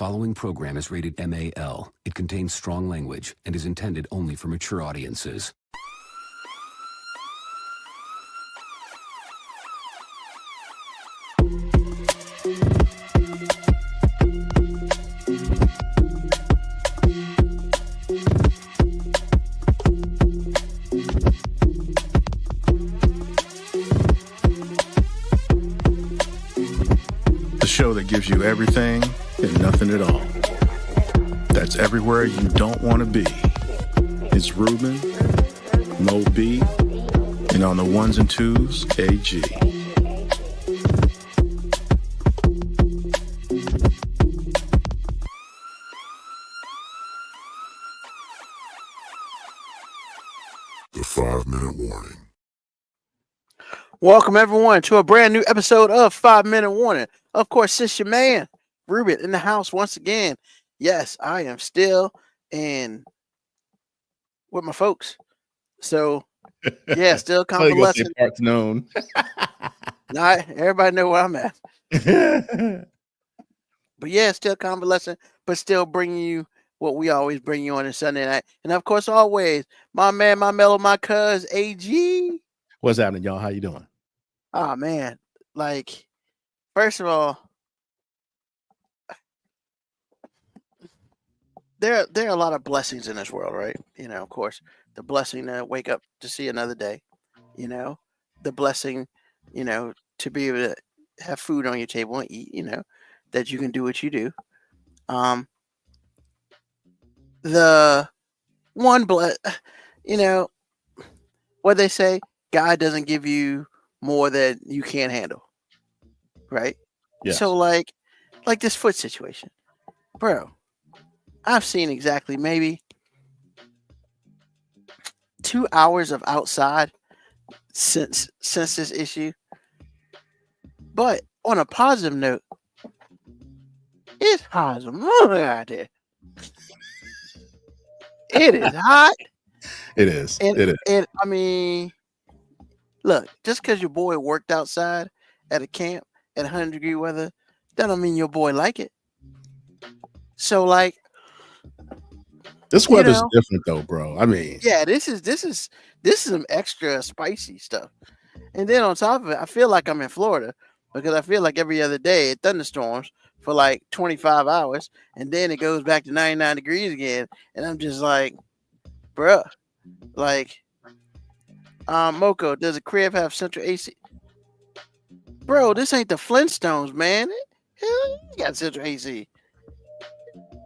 following program is rated MAL. It contains strong language and is intended only for mature audiences. The show that gives you everything and nothing at all. That's everywhere you don't want to be. It's Ruben, Mo B, and on the ones and twos, AG. The 5-minute warning. Welcome everyone to a brand new episode of 5-Minute Warning. Of course, it's your man, Ruben, in the house once again. Yes, I am still in with my folks. So, yeah, still convalescing. Parts known. Not everybody know where I'm at. But yeah, still convalescing, but still bringing you what we always bring you on a Sunday night. And of course, always, my man, my mellow, my cuz, AG. What's happening, y'all? How you doing? Oh, man. Like, first of all, there are a lot of blessings in this world, right? You know, of course, the blessing to wake up to see another day, you know, the blessing, you know, to be able to have food on your table and eat, you know, that you can do what you do. The one, you know, what they say, God doesn't give you more than you can't handle, right? Yes. So like this foot situation, bro, I've seen exactly maybe 2 hours of outside since this issue. But on a positive note, it's hot as a mother out there. It is hot. It is. And, it is. And I mean, look, just because your boy worked outside at a camp at 100-degree weather, that don't mean your boy like it. So like, This weather's different though, bro. I mean, yeah, this is some extra spicy stuff. And then on top of it, I feel like I'm in Florida because I feel like every other day it thunderstorms for like 25 hours, and then it goes back to 99 degrees again, and I'm just like, bruh, like, Moko, does a crib have central AC? Bro, this ain't the Flintstones, man. Hell, you got central AC.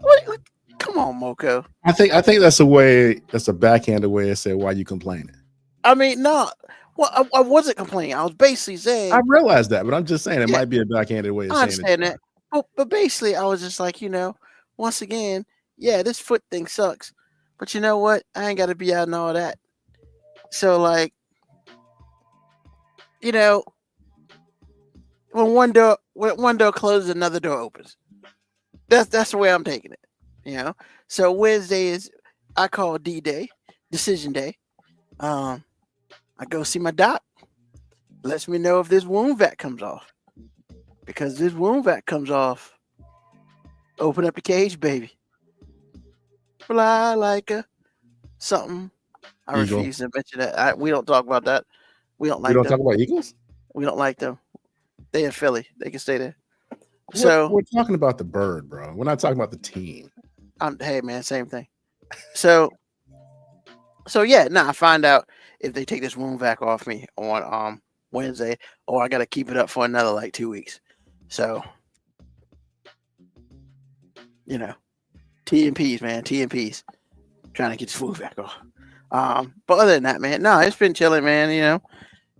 What? Come on, Moko. I think that's a backhanded way to say why you complaining. I mean, no. Well, I wasn't complaining. I was basically saying. I realize that, but I'm just saying it might be a backhanded way of saying it. I understand that. But basically, I was just like, you know, once again, yeah, this foot thing sucks. But you know what? I ain't got to be out and all that. So, like, you know, when one door closes, another door opens. That's the way I'm taking it. You know, so Wednesday is I call D-Day, decision day. I go see my doc. Lets me know if this wound vac comes off. Because this wound vac comes off, open up the cage, baby. Fly like a something. I Eagle. refuse to mention that. We don't talk about that. We don't like We don't them. talk about Eagles? We don't like them. They in Philly. They can stay there. We're talking about the bird, bro. We're not talking about the team. Hey man, same thing. So yeah, I find out if they take this wound vac off me on Wednesday, or I gotta keep it up for another like 2 weeks. So you know, T&Ps, man, T&Ps. Trying to get this wound vac off. But other than that, man, no, it's been chilling, man. You know,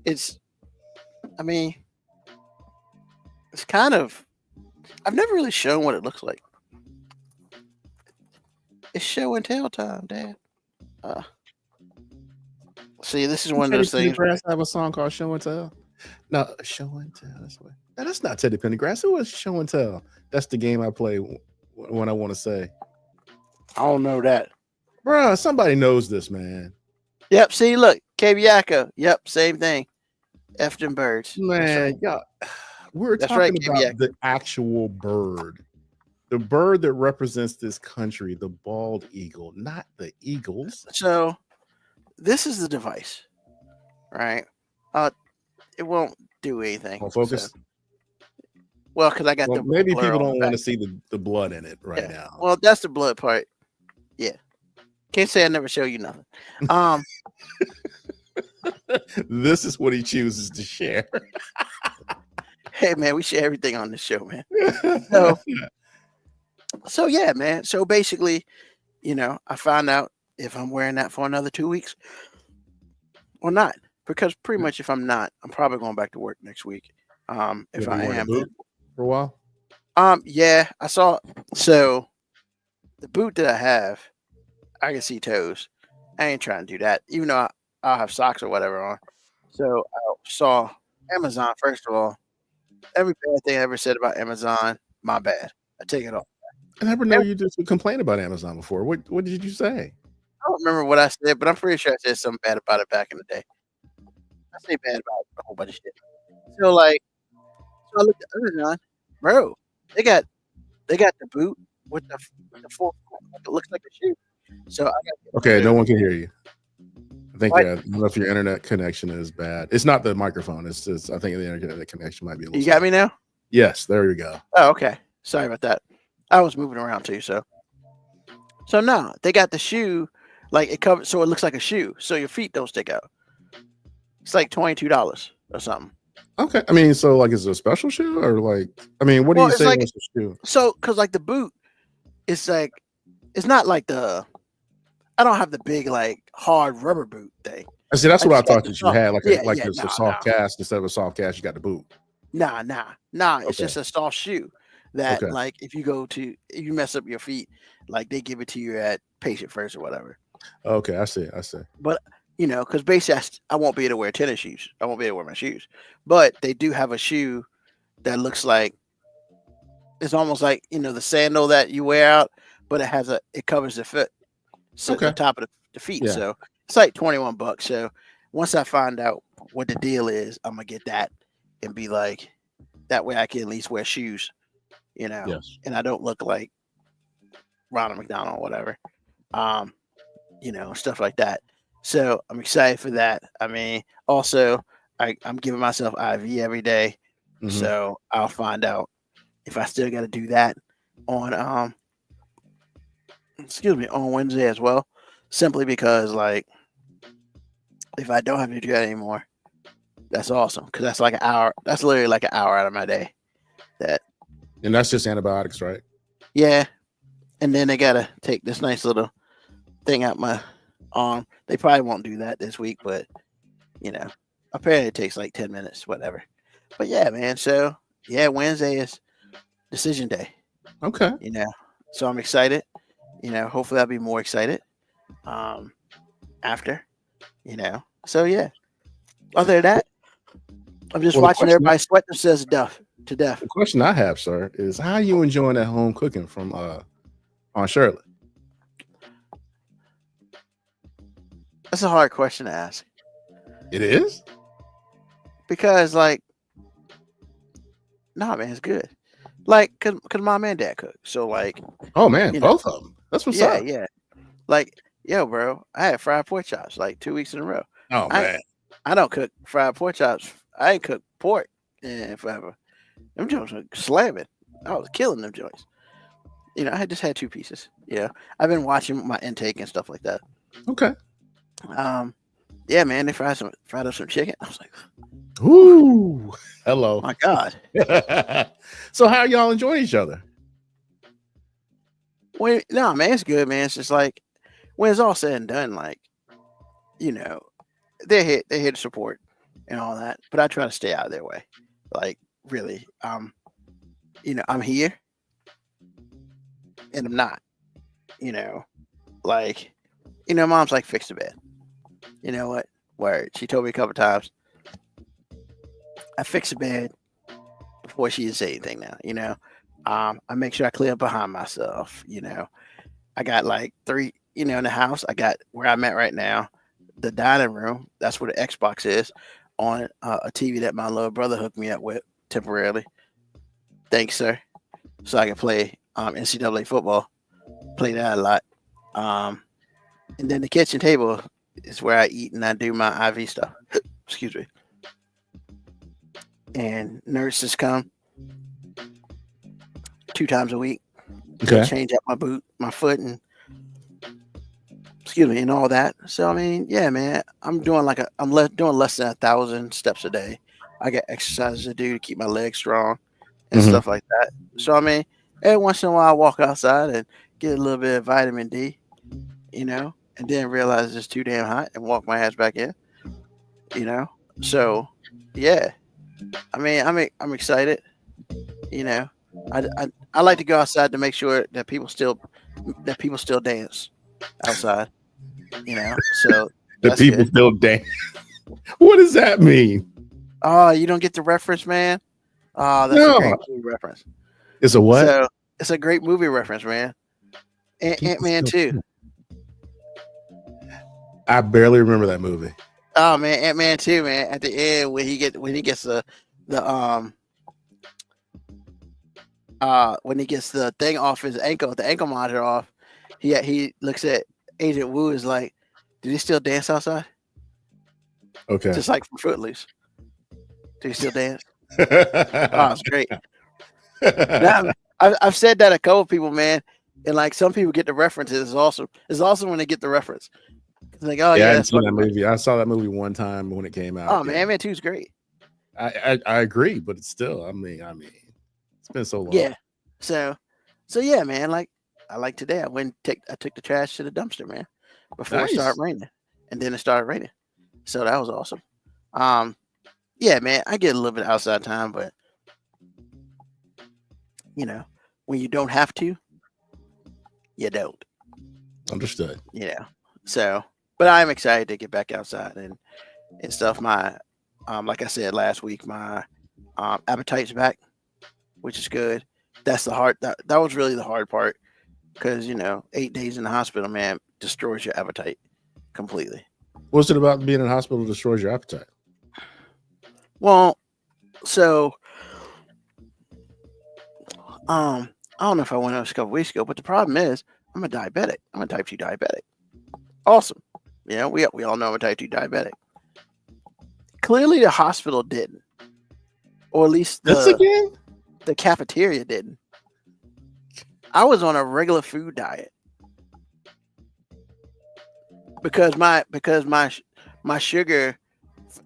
it's kind of. I've never really shown what it looks like. It's show and tell time, Dad. See, this is one of those things. I have a song called Show and Tell. No, Show and Tell. That's not Teddy Pendergrass. It was Show and Tell. That's the game I play when I want to say. I don't know that. Bro, somebody knows this, man. Yep, see, look, Kabiaka. Yep, same thing. F them birds. Man, yeah. We're That's talking right, about Kabiaka. the actual bird. the bird that represents this country, the bald eagle, not the eagles. So this is the device, right? It won't do anything. On focus. So, well, because I got Well, the maybe blur people on don't the want to back. see the blood in it right Yeah. now. Well, that's the blood part. Yeah. Can't say I never show you nothing. This is what he chooses to share. Hey man, we share everything on this show, man. So, so yeah, man. So basically, I found out if I'm wearing that for another 2 weeks or not. Because pretty much if I'm not, I'm probably going back to work next week. If You'll be I wearing a am, boot for a while. yeah, I saw. So the boot that I have, I can see toes. I ain't trying to do that, even though I'll have socks or whatever on. So I saw Amazon. First of all, every bad thing I ever said about Amazon, my bad. I take it off. I never know you just complained about Amazon before. What did you say? I don't remember what I said, but I'm pretty sure I said something bad about it back in the day. I say bad about a whole bunch of shit. So I looked at Amazon, bro. They got the boot with the full. It looks like a shoe. So I got Okay, no one can hear you. I think What? I don't know if your internet connection is bad. It's not the microphone. It's just I think the internet connection might be a little. You got me now? Yes, there we go. Oh, okay. Sorry about that. I was moving around too, so no, they got the shoe, like it covers, so it looks like a shoe, so your feet don't stick out. It's like $22 or something. Okay, I mean, so like, is it a special shoe or like? I mean, what do Well, you it's say like- was the shoe? So, cause like the boot, it's like, it's not like I don't have the big like hard rubber boot thing. I see. That's I what I just got thought the that you soft- had, like yeah, it's nah, a soft cast instead of a soft cast. You got the boot. Nah. It's Okay. just a soft shoe that, Okay. like, if you mess up your feet, like they give it to you at Patient First or whatever. Okay, I see. Because basically I won't be able to wear tennis shoes. I won't be able to wear my shoes. But they do have a shoe that looks like it's almost like the sandal that you wear out, but it covers the foot, so Okay. the top of the feet. Yeah. So it's like $21. So once I find out what the deal is, I'm gonna get that and be like, that way I can at least wear shoes, Yes. and I don't look like Ronald McDonald or whatever, stuff like that. So I'm excited for that. I mean, also I'm giving myself IV every day, Mhm. so I'll find out if I still got to do that on on Wednesday as well. Simply because, like, if I don't have to do that anymore, that's awesome, because that's like an hour. That's literally like an hour out of my day. And that's just antibiotics, right? Yeah, and then they gotta take this nice little thing out my arm. They probably won't do that this week, but apparently it takes like 10 minutes, whatever. But yeah, man. So yeah, Wednesday is decision day. Okay. So I'm excited. Hopefully I'll be more excited after. So yeah. Other than that, I'm just Well, the watching question- everybody sweat themselves to death. The question I have, sir, is how are you enjoying that home cooking from Aunt Shirley? That's a hard question to ask, It is? because like, nah, man, it's good. Like, cause mom and dad cook, so like, Oh man, You know. both of them. That's what's yeah, up. yeah. Like, yo, bro, I had fried pork chops like 2 weeks in a row. Oh I- man. I don't cook fried pork chops. I ain't cooked pork in forever. Them joints were slamming. I was killing them joints. I just had 2 pieces. I've been watching my intake and stuff like that. Okay. Yeah, man, they fried up some chicken. I was like, Ooh. Hello. my God. So how are y'all enjoying each other? No, man, it's good, man. It's just like, when it's all said and done, like, they're here to support and all that, but I try to stay out of their way. Like, really, I'm here and I'm not. Mom's like, fix the bed. You know what? Word. She told me a couple times. I fix the bed before she say anything now. I make sure I clear up behind myself. I got like 3, in the house. I got where I'm at right now, the dining room. That's where the Xbox is, on a TV that my little brother hooked me up with temporarily. Thanks, sir. So I can play NCAA football. Play that a lot. And then the kitchen table is where I eat and I do my IV stuff. Excuse me. And nurses come 2 times a week. Okay. Change up my foot, and excuse me, and all that. So I mean, yeah, man, I'm doing doing less than 1,000 steps a day. I got exercises to do to keep my legs strong and stuff like that. So I mean, every once in a while I walk outside and get a little bit of vitamin D, and then realize it's too damn hot and walk my ass back in, So yeah, I mean, I'm excited, I like to go outside to make sure that people still dance outside, So The people good. still dance. What does that mean? Oh, you don't get the reference, man. Oh, that's a great movie reference. It's a what? So it's a great movie reference, man. Ant-Man 2. I barely remember that movie. Oh man, Ant-Man 2, man. At the end when he gets the thing off his ankle, the ankle monitor off, he looks at Agent Wu, is like, "Do they still dance outside?" Okay. Just like from Footloose. Do you still dance? Oh, it's great. Now, I've said that a couple of people, man, and like some people get the references. It's awesome. It's awesome when they get the reference. It's like, oh yeah, I that's seen that funny. movie. I saw that movie one time when it came out. Oh man, Ant-Man 2 is great. I agree, but it's still, I mean, it's been so long. Yeah. So yeah, man. Like today, I took the trash to the dumpster, man, before it started raining, and then it started raining. So that was awesome. Yeah, man, I get a little bit of outside time, but when you don't have to, you don't. Understood. So, but I'm excited to get back outside and stuff. My, like I said last week, my appetite's back, which is good. That's the hard. That was really the hard part, because 8 days in the hospital, man, destroys your appetite completely. What's it about being in the hospital destroys your appetite? Well, so I don't know if I went over this a couple weeks ago, but the problem is I'm a diabetic. I'm a type 2 diabetic. Awesome. We all know I'm a type 2 diabetic. Clearly the hospital didn't. Or at least the cafeteria didn't. I was on a regular food diet. Because my sugar,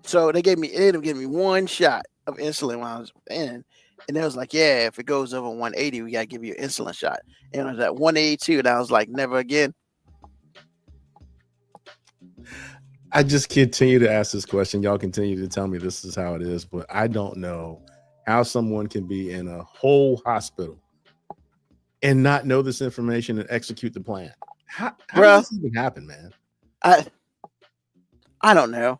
so they ended up giving me 1 shot of insulin when I was in, and it was like, yeah, if it goes over 180, we gotta give you an insulin shot. And I was at 182, and I was like, never again. I just continue to ask this question. Y'all continue to tell me this is how it is, but I don't know how someone can be in a whole hospital and not know this information and execute the plan. How does this even happen, man? I don't know.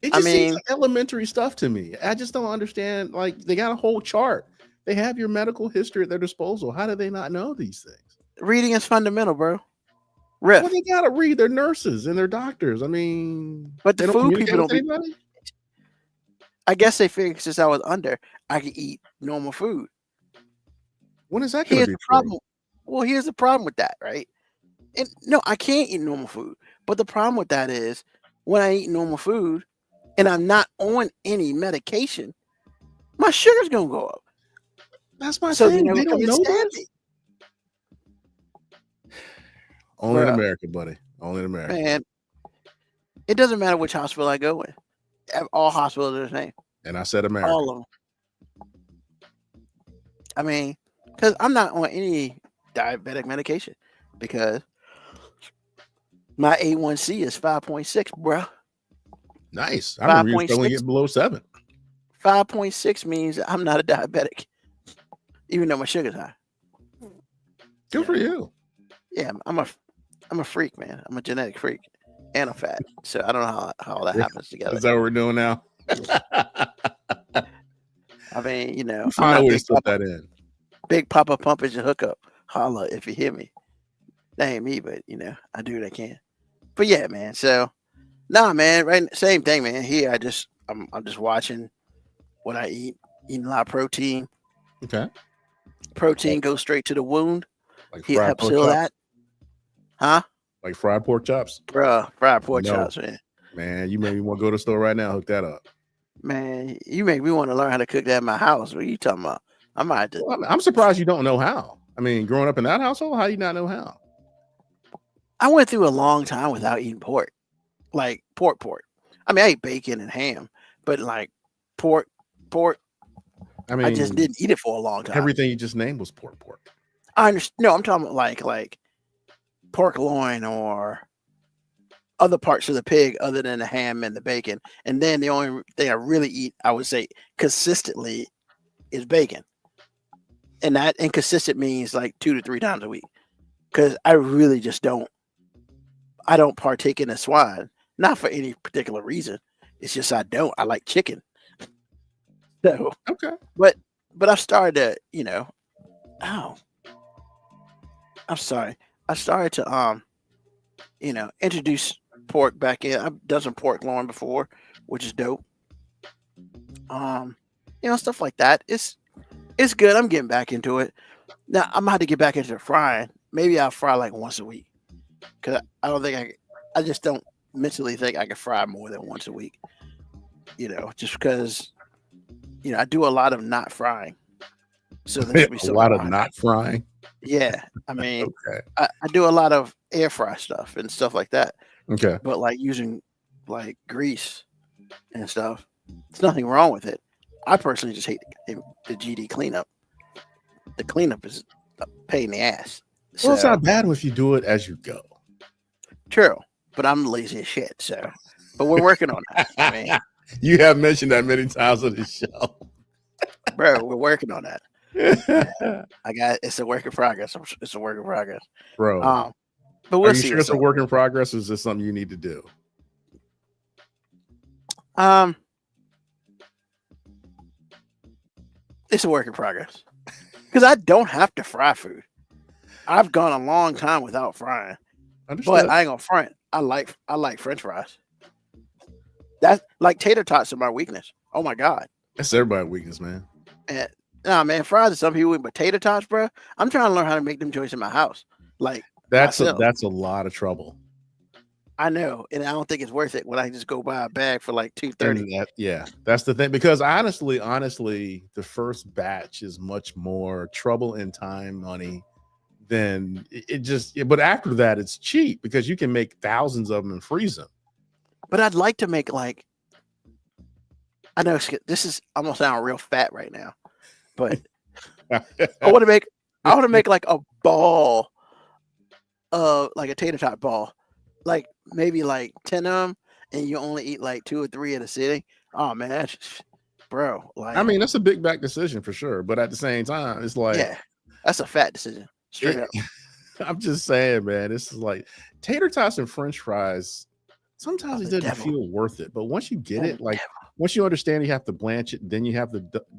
It just seems like elementary stuff to me. I just don't understand. Like, they got a whole chart. They have your medical history at their disposal. How do they not know these things? Reading is fundamental, bro. Riff. Well, they gotta read. Their nurses and their doctors. I mean, but the food people don't. I guess they figured since I was under, I could eat normal food. When is that going to be? Problem. Well, here's the problem with that, right? And no, I can't eat normal food. But the problem with that is when I eat normal food and I'm not on any medication, my sugar's gonna go up. That's my thing. They don't know that. Only in America, buddy. Only in America. Man, it doesn't matter which hospital I go in. All hospitals are the same. And I said America. All of them. I mean, because I'm not on any diabetic medication because my A1C is 5.6, bro. Nice. I remember you only get below 7. 5.6 means I'm not a diabetic, even though my sugar's high. Good for you. Yeah, I'm a freak, man. I'm a genetic freak, and I'm fat. So I don't know how all that happens together. Is that what we're doing now? I mean, find a way to put that in. Big Papa Pump is your hookup. Holla if you hear me. That ain't me, but I do what I can. But yeah, man. So, man. Right, same thing, man. Here, I'm just watching what I eat. Eating a lot of protein. Okay. Protein goes straight to the wound. Like He fried helps pork heal chops? that. Huh? Like fried pork chops? Bruh, fried pork No. chops, man. Man, you made me want to go to the store right now. Hook that up. Man, you make me want to learn how to cook that in my house. What are you talking about? I might have to. Well, I'm surprised you don't know how. I mean, growing up in that household, how you not know how? I went through a long time without eating pork. Like pork. I mean, I ate bacon and ham, but like pork, I mean, I just didn't eat it for a long time. everything you just named was pork. I understand. No, I'm talking about like pork loin or other parts of the pig other than the ham and the bacon. And then the only thing I really eat, I would say consistently, is bacon. And that inconsistent means like 2 to 3 times a week. Because I really just don't partake in the swine. Not for any particular reason. It's just I don't. I like chicken. So Okay. but I've started to, I'm sorry. I started to introduce pork back in. I've done some pork loin before, which is dope. Stuff like that. It's good. I'm getting back into it. Now I'm about to get back into the frying. Maybe I'll fry like once a week. Cause I just don't mentally think I can fry more than once a week. Just because I do a lot of not frying. So there should be A lot of not frying. Yeah. I mean, Okay. I do a lot of air fry stuff and stuff like that. Okay. But like using like grease and stuff, there's nothing wrong with it. I personally just hate the GD cleanup. The cleanup is a pain in the ass. Well, it's So, not bad if you do it as you go. true, but I'm lazy as shit. So, but we're working on that. I mean, You have mentioned that many times on the show. bro, we're working on that. It's a work in progress. It's a work in progress. Bro, But we'll are you see. sure what's it's a up. work in progress or is this something you need to do? It's a work in progress because I don't have to fry food. I've gone a long time without frying, Understood. but I ain't gonna front. I like French fries. That's like tater tots are my weakness. Oh my god. That's everybody's weakness, man. And nah, man, fries are some people, but tater tots, bro. I'm trying to learn how to make them joints in my house. Like That's myself. a lot of trouble. I know, and I don't think it's worth it when I just go buy a bag for like $2.30. Yeah, that's the thing. Because honestly, the first batch is much more trouble and time, money than but after that, it's cheap because you can make thousands of them and freeze them. But I'd like to make like, I know this is almost sound real fat right now, but I want to make like a ball of like a tater tot ball, like maybe like 10 of them, and you only eat like 2 or 3 at a sitting. Oh man, bro, like I mean, that's a big back decision for sure. But at the same time, it's like, yeah, that's a fat decision. Straight up. I'm just saying, man, this is like tater tots and French fries. Sometimes it the doesn't devil. feel worth it, but once you get Oh, it, the like devil. once you understand, you have to blanch it, then you have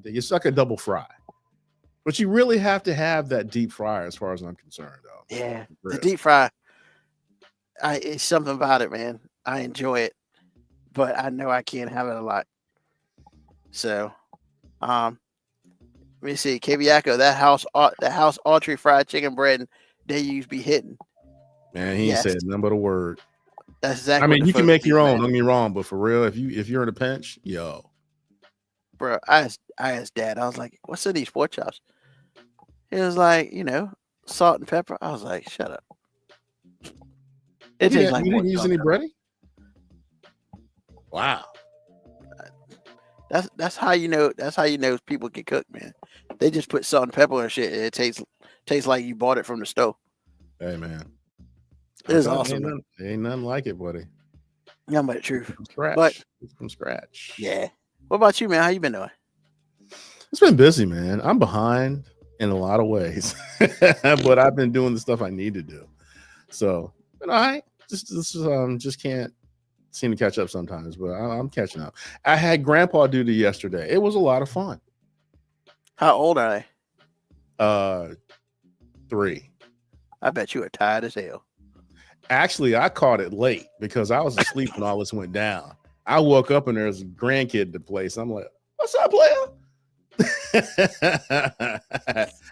you suck a double fry. But you really have to have that deep fryer, as far as I'm concerned, though. Yeah, the Really. deep fry. It's something about it, man. I enjoy it, but I know I can't have it a lot. So, let me see, Kebiako, that house Autry fried chicken bread they used be hitting. Man, he ain't Yes. said nothing but a word. That's exactly. I mean, what the you can folks make be, your own. man. Don't get me wrong, but for real, if you're in a pinch, yo, Bro. I asked Dad. I was like, "What's in these pork chops?" He was like, salt and pepper. I was like, "Shut up." It you tastes like didn't pork use chop. any breading. Wow. That's how you know. That's how you know people can cook, man. They just put salt and pepper and shit. And it tastes like you bought it from the stove. Hey, man, It is I'm telling awesome. you, Man. ain't nothing like it, buddy. Yeah, but the truth. From scratch. But- From scratch. Yeah. What about you, man? How you been doing? It's been busy, man. I'm behind in a lot of ways, but I've been doing the stuff I need to do. So, I just can't seem to catch up sometimes, but I'm catching up. I had grandpa duty yesterday. It was a lot of fun. How old are they? 3. I bet you are tired as hell. Actually, I caught it late because I was asleep when all this went down. I woke up and there's a grandkid at the place. I'm like, "What's up, player?" I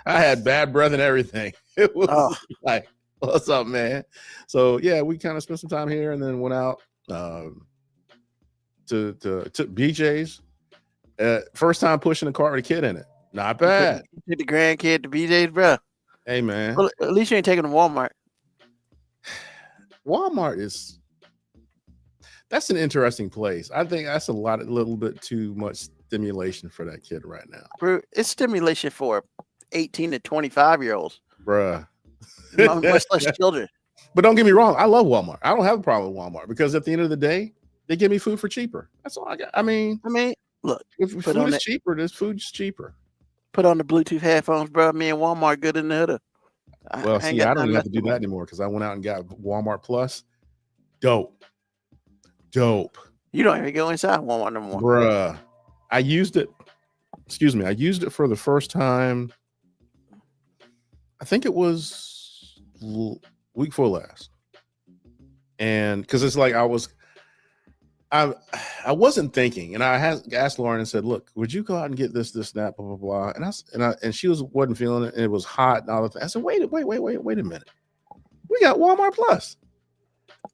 had bad breath and everything. It was like, what's up, man? So yeah, we kind of spent some time here and then went out to BJ's. First time pushing a cart with a kid in it. Not bad. You took the grandkid to BJ's, bro. Hey, man. Well, at least you ain't taking them to Walmart. Walmart that's an interesting place. I think that's a little bit too much stimulation for that kid right now. Bro, it's stimulation for 18 to 25-year-olds. Bruh. Much less children. But don't get me wrong. I love Walmart. I don't have a problem with Walmart because at the end of the day, they give me food for cheaper. That's all I got. I mean, look, if food is cheaper, this food's cheaper. Put on the Bluetooth headphones, bro. Me and Walmart good in the hood. I don't even have to do that anymore because I went out and got Walmart Plus. Dope. You don't even go inside Walmart no more. Bruh. I used it for the first time. I think it was week before last. And because it's like I wasn't thinking, and I asked Lauren and said, "Look, would you go out and get this, that, blah, blah, blah?" And she wasn't feeling it, and it was hot and all that. I said, "Wait a minute, we got Walmart Plus."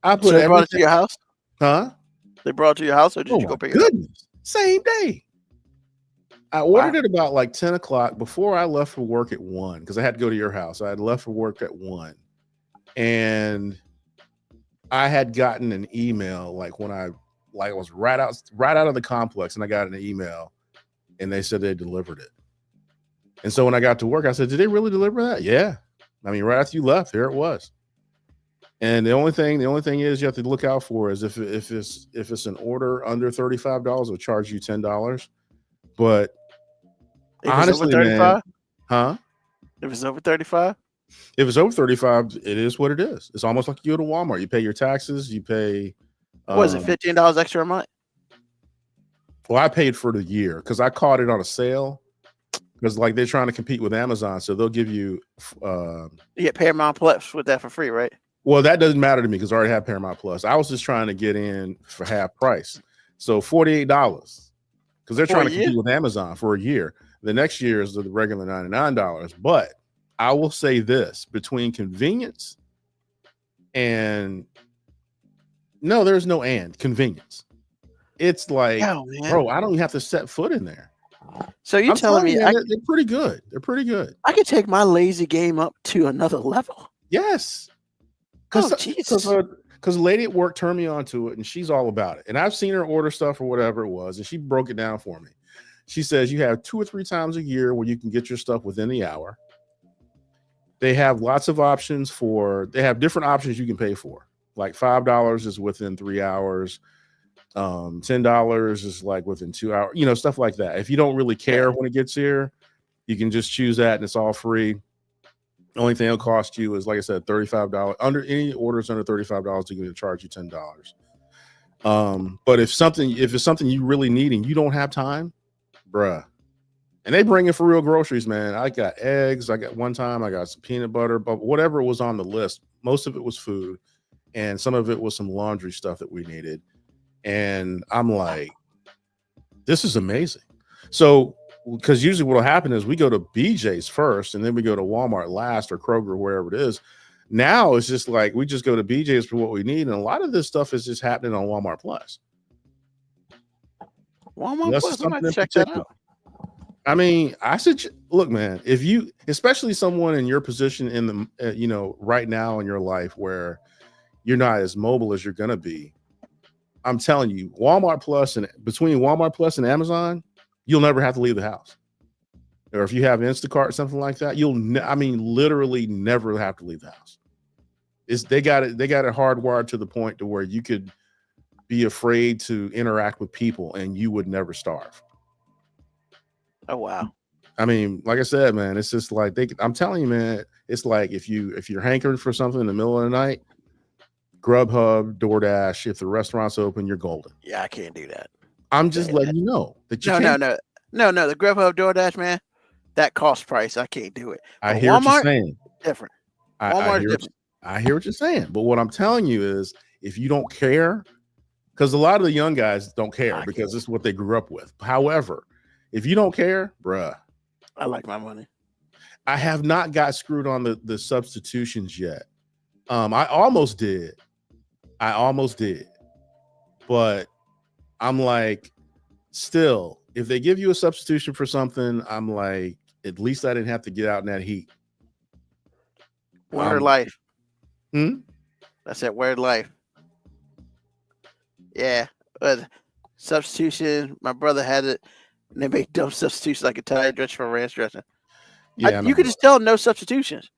I put they brought it to your house, huh? They brought it to your house, or did you go pick it up? Same day. I ordered it about like 10 o'clock before I left for work at 1 because I had to go to your house. I had left for work at 1, and I had gotten an email like when I was right out of the complex, and I got an email and they said they delivered it. And so when I got to work, I said, "Did they really deliver that?" Yeah. I mean, right after you left, here it was. And the only thing is you have to look out for is if it's an order under $35, it'll charge you $10. But if honestly, it's over 35, huh? If it's over 35, if it's over 35, it is what it is. It's almost like you go to Walmart. You pay your taxes. You pay. What is it, $15 extra a month? Well, I paid for the year because I caught it on a sale because like they're trying to compete with Amazon, so they'll give you. You get Paramount Plus with that for free, right? Well, that doesn't matter to me because I already have Paramount Plus. I was just trying to get in for half price, so $48 because they're trying to compete with Amazon for a year. The next year is the regular $99. But I will say this: between convenience and no, there's no convenience. It's like, bro, I don't even have to set foot in there. So you're telling me they're pretty good. They're pretty good. I could take my lazy game up to another level. Yes. Because a lady at work turned me on to it, and she's all about it. And I've seen her order stuff or whatever it was, and she broke it down for me. She says you have 2 or 3 times a year where you can get your stuff within the hour. They have lots of options they have different options you can pay for. Like $5 is within 3 hours. $10 is like within 2 hours, stuff like that. If you don't really care when it gets here, you can just choose that and it's all free. The only thing it'll cost you is, like I said, $35. Under any orders under $35, they're going to charge you $10. But if it's something you really need and you don't have time, bruh. And they bring in for real groceries, man. I got eggs. I got some peanut butter, but whatever was on the list, most of it was food. And some of it was some laundry stuff that we needed. And I'm like, this is amazing. So, because usually what will happen is we go to BJ's first and then we go to Walmart last or Kroger, wherever it is. Now it's just like we just go to BJ's for what we need. And a lot of this stuff is just happening on Walmart Plus. Walmart Plus, I might check that out. I mean, I said, look, man, if you, especially someone in your position in the, right now in your life where you're not as mobile as you're going to be, I'm telling you, Walmart Plus and between Walmart Plus and Amazon, you'll never have to leave the house. Or if you have Instacart or something like that, literally never have to leave the house. They got it hardwired to the point to where you could be afraid to interact with people and you would never starve. Oh, wow. I mean, like I said, man, it's just like I'm telling you, man, it's like if you're hankering for something in the middle of the night, Grubhub, DoorDash, if the restaurant's open, you're golden. Yeah, I can't do that. I'm just letting you know that you can't. No. The Grubhub, DoorDash, man, that cost price, I can't do it. I hear what you're saying. Different. I hear what you're saying. But what I'm telling you is if you don't care, because a lot of the young guys don't care because this is what they grew up with. However, If you don't care, bruh. I like my money. I have not got screwed on the substitutions yet. I almost did. But I'm like, still, if they give you a substitution for something, I'm like, at least I didn't have to get out in that heat. Word life. Hmm? That's that word life. Yeah. But substitution, my brother had it, and they make dumb substitutions like Italian dressing for ranch dressing. Yeah, You could just tell no substitutions.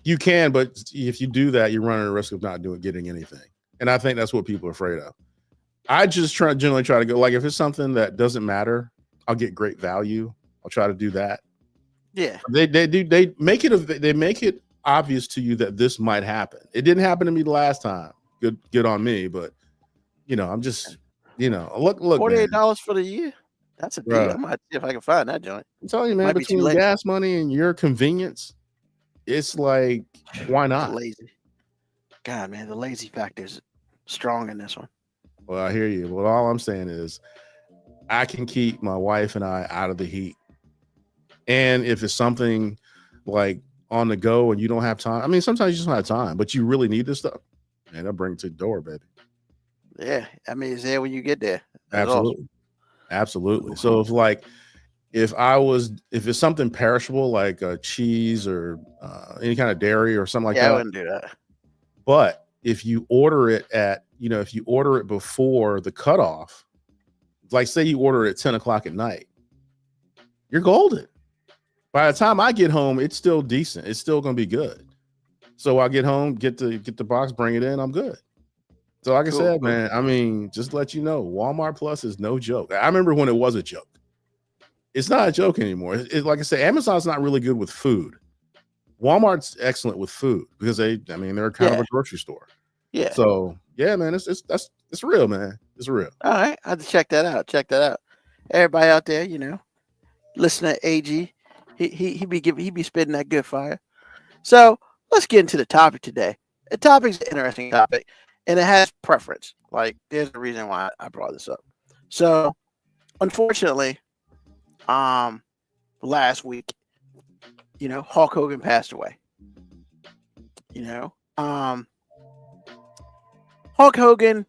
You can, but if you do that, you're running the risk of not getting anything. And I think that's what people are afraid of. I just generally try to go, like, if it's something that doesn't matter, I'll get great value. I'll try to do that. Yeah. They make it obvious to you that this might happen. It didn't happen to me the last time. Good on me, but I'm just, look. $48 for the year. That's a deal. Bruh. I might see if I can find that joint. I'm telling you, man, Might be too between late. gas money and your convenience, it's like, why not? Lazy. God, man, the lazy factor is strong in this one. Well, I hear you. Well, all I'm saying is I can keep my wife and I out of the heat. And if it's something like on the go and you don't have time, I mean, sometimes you just don't have time, but you really need this stuff, man, I'll bring it to the door, baby. Yeah. I mean, it's there when you get there. That's Absolutely. awesome. Absolutely. So if it's something perishable like cheese or any kind of dairy or something like I that, wouldn't do that. but if you order it if you order it before the cutoff, like say you order it at 10 o'clock at night, you're golden. By the time I get home, it's still decent. It's still going to be good. So I get home, get the box, bring it in, I'm good. So like I said, man, I mean, just to let you know, Walmart Plus is no joke. I remember when it was a joke. It's not a joke anymore. Like I said, Amazon's not really good with food. Walmart's excellent with food because they're kind of a grocery store. Yeah. So yeah, man, it's real, man. It's real. All right. I have to check that out. Everybody out there, listen to AG. He be spitting that good fire. So let's get into the topic today. The topic's an interesting topic, and it has preference. Like, there's a reason why I brought this up. So, unfortunately, last week, Hulk Hogan passed away. Hulk Hogan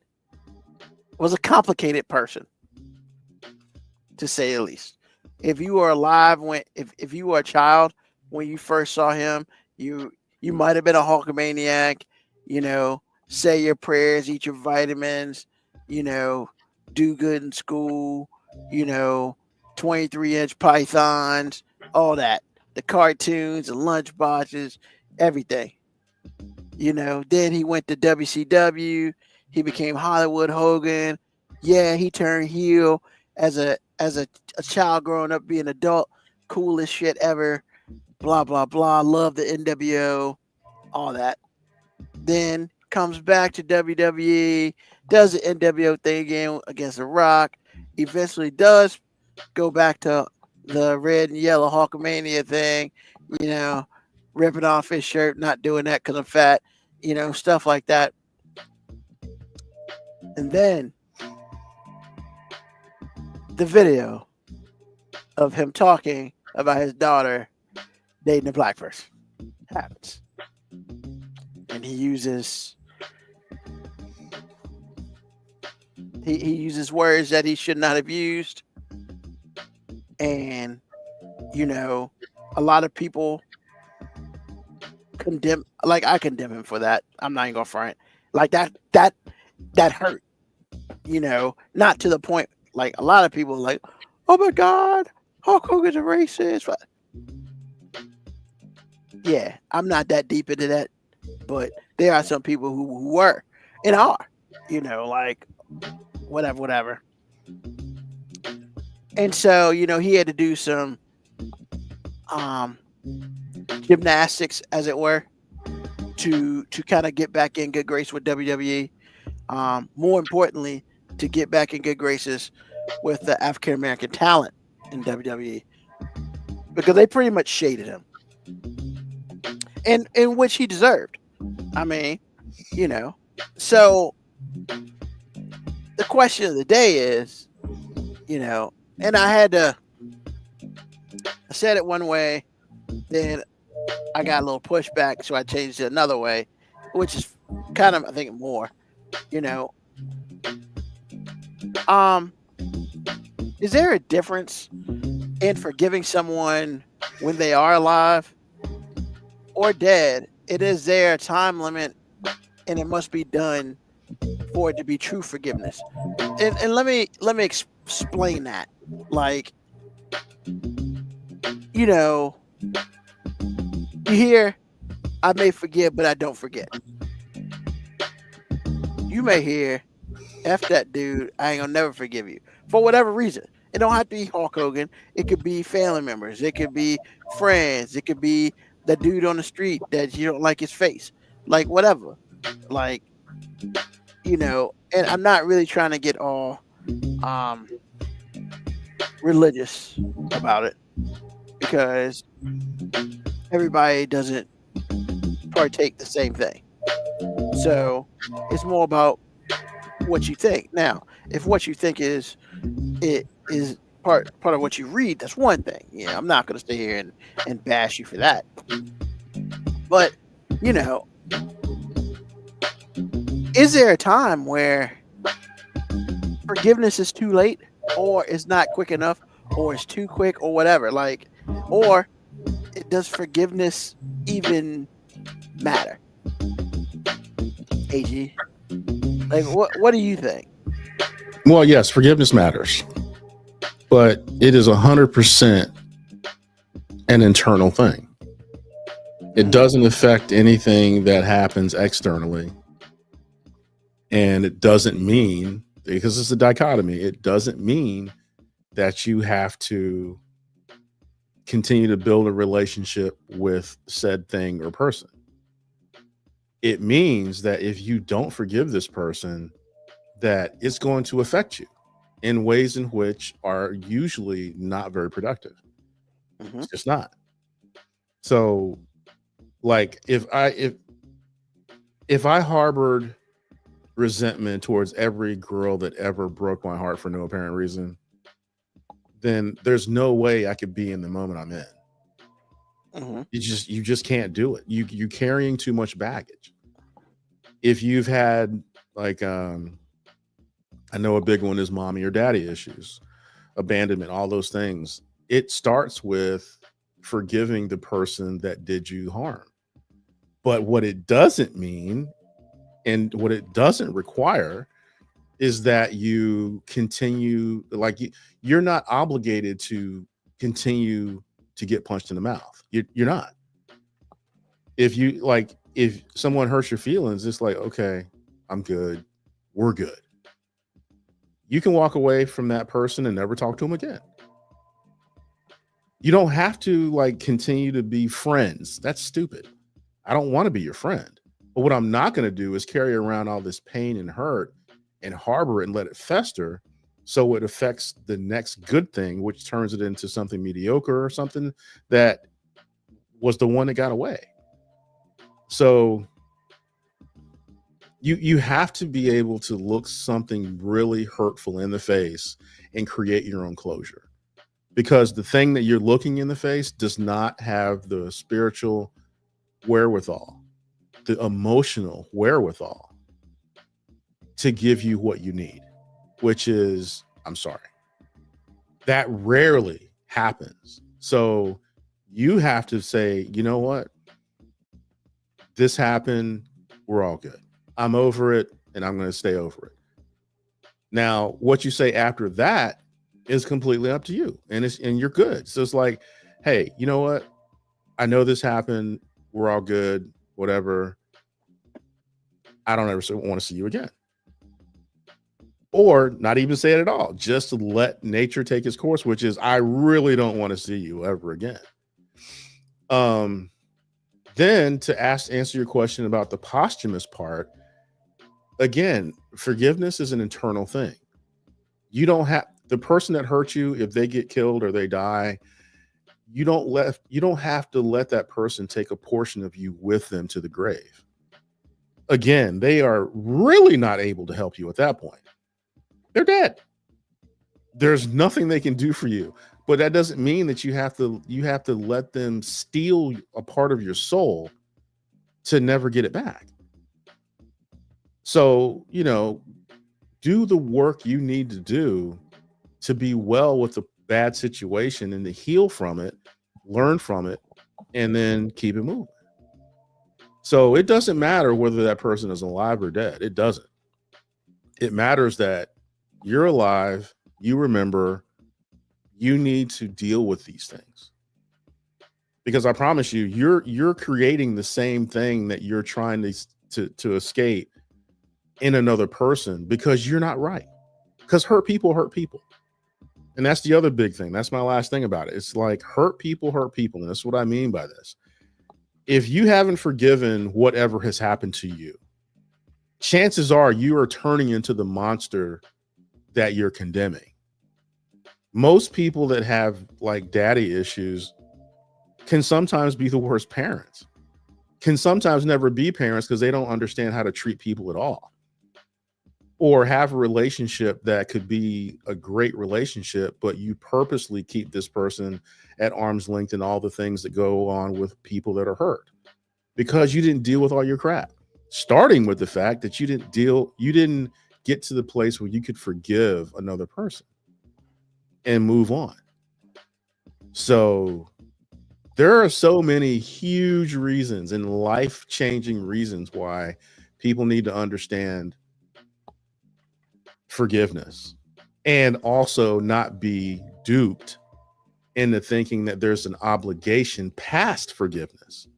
was a complicated person, to say the least. If you were alive if you were a child when you first saw him, you might have been a Hulkamaniac, say your prayers, eat your vitamins, do good in school, 23-inch pythons, all that, the cartoons, the lunch boxes, everything. Then he went to WCW. He became Hollywood Hogan. Yeah, he turned heel as a child growing up, being an adult, coolest shit ever, blah, blah, blah. Love the NWO, all that. Then comes back to WWE, does the NWO thing again against The Rock. Eventually does go back to the red and yellow Hulkamania thing, ripping off his shirt, not doing that because I'm fat, stuff like that. And then the video of him talking about his daughter dating a black person happens. And he uses words that he should not have used. And, a lot of people condemn, like I condemn him for that. I'm not even gonna front. Like that hurt. Not to the point, like a lot of people are like, oh my God, Hulk Hogan's a racist. Yeah, I'm not that deep into that, but there are some people who were and are, like whatever. And so, he had to do some gymnastics, as it were, to kind of get back in good grace with WWE. More importantly, to get back in good graces with the African American talent in WWE, because they pretty much shaded him, and in which he deserved. I mean, So the question of the day is, and I had to said it one way, then I got a little pushback, so I changed it another way, which is kind of, I think, more, you know. Is there a difference in forgiving someone when they are alive or dead? It is there a time limit, and it must be done for it to be true forgiveness. And let me explain that. Like, you know, you hear, I may forgive, but I don't forget. You may hear, F that dude, I ain't gonna never forgive you. For whatever reason. It don't have to be Hulk Hogan. It could be family members. It could be friends. It could be the dude on the street that you don't like his face. Like, whatever. Like, you know, and I'm not really trying to get all religious about it, because everybody doesn't partake the same thing. So it's more about what you think. Now, if what you think is part of what you read, that's one thing. Yeah, I'm not going to stay here and bash you for that. But, you know, is there a time where forgiveness is too late, or it's not quick enough, or it's too quick, or whatever? Like, or does forgiveness even matter? AG, like, what do you think? Well, yes, forgiveness matters, but it is 100% an internal thing. It doesn't affect anything that happens externally. And it doesn't mean, because it's a dichotomy, it doesn't mean that you have to continue to build a relationship with said thing or person. It means that if you don't forgive this person, that it's going to affect you in ways in which are usually not very productive. It's just not. So, like, if I harbored resentment towards every girl that ever broke my heart for no apparent reason, then there's no way I could be in the moment I'm in. You just can't do it. You carrying too much baggage. If you've had, like, I know a big one is mommy or daddy issues, abandonment, all those things. It starts with forgiving the person that did you harm. But what it doesn't mean, and what it doesn't require, is that you continue, like, you're not obligated to continue to get punched in the mouth. You're not. If someone hurts your feelings, it's like, okay, I'm good. We're good. You can walk away from that person and never talk to them again. You don't have to, like, continue to be friends. That's stupid. I don't want to be your friend. But what I'm not going to do is carry around all this pain and hurt and harbor it and let it fester, so it affects the next good thing, which turns it into something mediocre or something that was the one that got away. So you have to be able to look something really hurtful in the face and create your own closure, because the thing that you're looking in the face does not have the spiritual wherewithal, the emotional wherewithal to give you what you need, which is, I'm sorry. That rarely happens. So you have to say, you know what? This happened. We're all good. I'm over it, and I'm going to stay over it. Now, what you say after that is completely up to you, and you're good. So it's like, hey, you know what? I know this happened. We're all good. Whatever. I don't ever want to see you again. Or not even say it at all. Just let nature take its course, which is, I really don't want to see you ever again. Then to answer your question about the posthumous part, again, forgiveness is an internal thing. You don't have the person that hurt you, if they get killed or they die, you don't have to let that person take a portion of you with them to the grave. Again, they are really not able to help you at that point. They're dead. There's nothing they can do for you. But that doesn't mean that you have to let them steal a part of your soul to never get it back. So, do the work you need to do to be well with the bad situation and to heal from it, learn from it, and then keep it moving. So it doesn't matter whether that person is alive or dead. It doesn't. It matters that you're alive, you remember, you need to deal with these things. Because I promise you, you're creating the same thing that you're trying to escape in another person because you're not right. Because hurt people. And that's the other big thing. That's my last thing about it. It's like hurt people. And that's what I mean by this. If you haven't forgiven whatever has happened to you, chances are you are turning into the monster that you're condemning. Most people that have like daddy issues can sometimes be the worst parents, can sometimes never be parents because they don't understand how to treat people at all, or have a relationship that could be a great relationship, but you purposely keep this person at arm's length and all the things that go on with people that are hurt because you didn't deal with all your crap, starting with the fact that you didn't get to the place where you could forgive another person and move on. So there are so many huge reasons and life-changing reasons why people need to understand forgiveness and also not be duped into thinking that there's an obligation past forgiveness.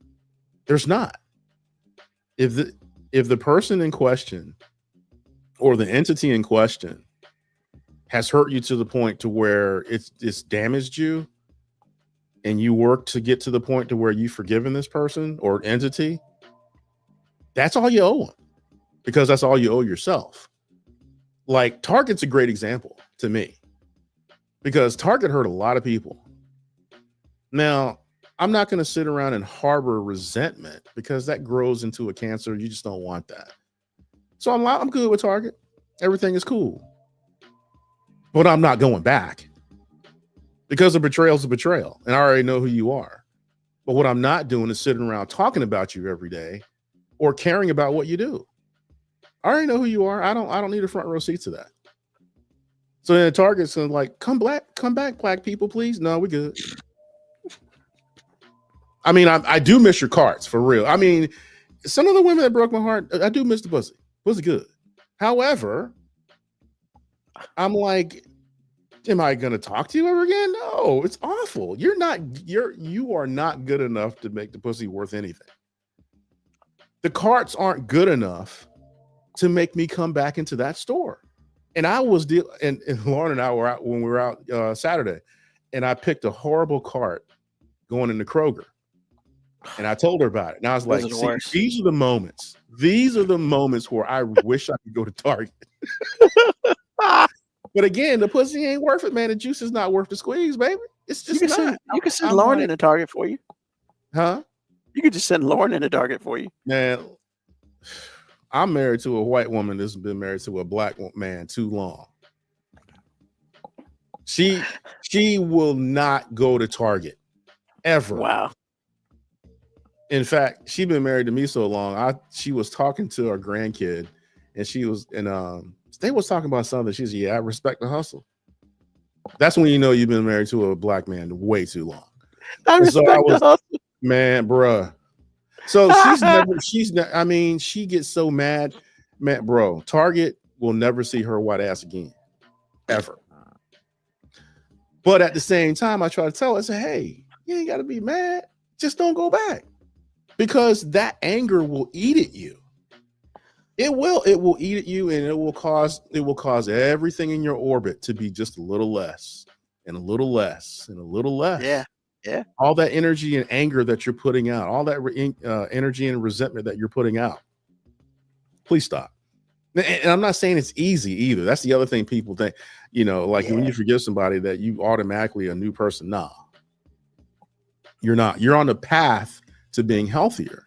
There's not. If the person in question or the entity in question has hurt you to the point to where it's damaged you, and you work to get to the point to where you've forgiven this person or entity, that's all you owe them, because that's all you owe yourself. Like Target's a great example to me, because Target hurt a lot of people. Now, I'm not going to sit around and harbor resentment because that grows into a cancer. You just don't want that. So I'm good with Target. Everything is cool. But I'm not going back, because a betrayal is a betrayal, and I already know who you are. But what I'm not doing is sitting around talking about you every day or caring about what you do. I already know who you are. I don't need a front row seat to that. So then Target's gonna like, come back, black people, please. No, we're good. I mean, I do miss your carts for real. I mean, some of the women that broke my heart, I do miss the pussy. Pussy good. However, I'm like, am I going to talk to you ever again? No, it's awful. You are not good enough to make the pussy worth anything. The carts aren't good enough to make me come back into that store. And I was and Lauren and I were out when we were out Saturday, and I picked a horrible cart going into Kroger. And I told her about it. And I was like, these are the moments. These are the moments where I wish I could go to Target. But again, the pussy ain't worth it, man. The juice is not worth the squeeze, baby. It's just not. You can send Lauren in a Target for you. Huh? You could just send Lauren in a Target for you. Man, I'm married to a white woman that's been married to a black man too long. She will not go to Target ever. Wow. In fact, she's been married to me so long. She was talking to her grandkid, and they was talking about something. She said, "Yeah, I respect the hustle." That's when you know you've been married to a black man way too long. I respect the hustle. Man, bruh. So she gets so mad, man, bro. Target will never see her white ass again, ever. But at the same time, I try to tell her, I say, hey, you ain't got to be mad. Just don't go back, because that anger will eat at you. It will eat at you, and it will cause everything in your orbit to be just a little less and a little less and a little less. Yeah. All that energy and anger that you're putting out, all that energy and resentment that you're putting out. Please stop. And I'm not saying it's easy either. That's the other thing people think, when you forgive somebody that you automatically a new person. Nah, you're not. You're on the path to being healthier.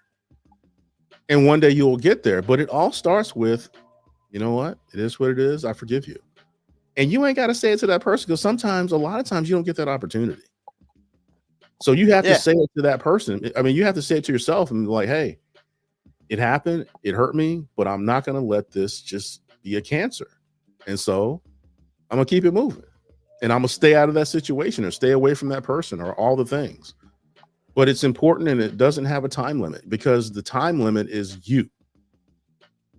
And one day you'll get there, but it all starts with, you know what? It is what it is. I forgive you. And you ain't got to say it to that person because sometimes, a lot of times, you don't get that opportunity. So you have to say it to that person. I mean, you have to say it to yourself and be like, hey, it happened. It hurt me, but I'm not going to let this just be a cancer. And so I'm going to keep it moving. And I'm going to stay out of that situation or stay away from that person or all the things. But it's important, and it doesn't have a time limit, because the time limit is you.